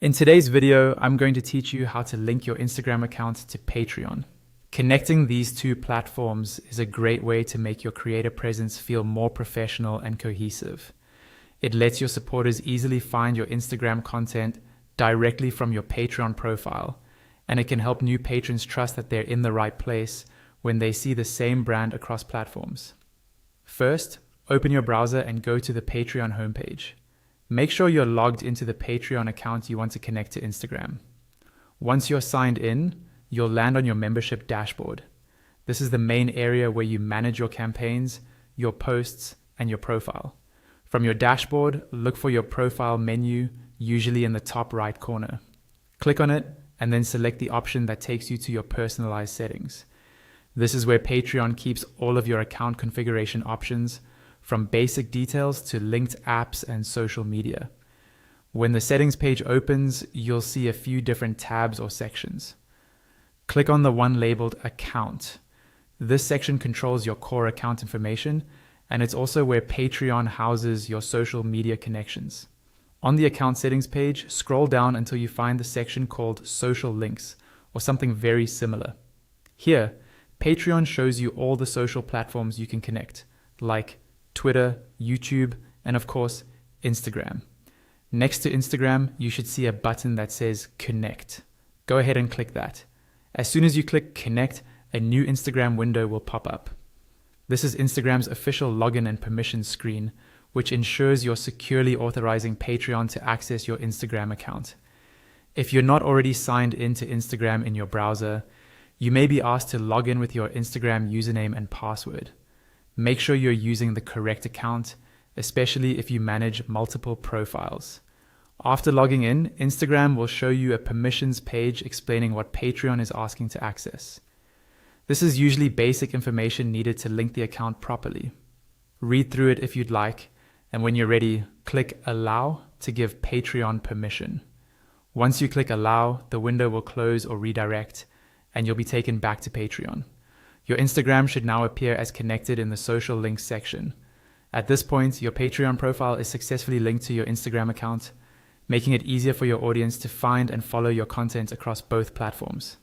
In today's video, I'm going to teach you how to link your Instagram account to Patreon. Connecting these two platforms is a great way to make your creator presence feel more professional and cohesive. It lets your supporters easily find your Instagram content directly from your Patreon profile, and it can help new patrons trust that they're in the right place when they see the same brand across platforms. First, open your browser and go to the Patreon homepage. Make sure you're logged into the Patreon account you want to connect to Instagram. Once you're signed in, you'll land on your membership dashboard. This is the main area where you manage your campaigns, your posts, and your profile. From your dashboard, look for your profile menu, usually in the top right corner. Click on it and then select the option that takes you to your personalized settings. This is where Patreon keeps all of your account configuration options, from basic details to linked apps and social media. When the settings page opens, you'll see a few different tabs or sections. Click on the one labeled Account. This section controls your core account information, and it's also where Patreon houses your social media connections. On the account settings page, scroll down until you find the section called Social Links, or something very similar. Here, Patreon shows you all the social platforms you can connect, like Twitter, YouTube, and of course, Instagram. Next to Instagram, you should see a button that says Connect. Go ahead and click that. As soon as you click Connect, a new Instagram window will pop up. This is Instagram's official login and permissions screen, which ensures you're securely authorizing Patreon to access your Instagram account. If you're not already signed into Instagram in your browser, you may be asked to log in with your Instagram username and password. Make sure you're using the correct account, especially if you manage multiple profiles. After logging in, Instagram will show you a permissions page explaining what Patreon is asking to access. This is usually basic information needed to link the account properly. Read through it if you'd like, and when you're ready, click Allow to give Patreon permission. Once you click Allow, the window will close or redirect, and you'll be taken back to Patreon. Your Instagram should now appear as connected in the social links section. At this point, your Patreon profile is successfully linked to your Instagram account, making it easier for your audience to find and follow your content across both platforms.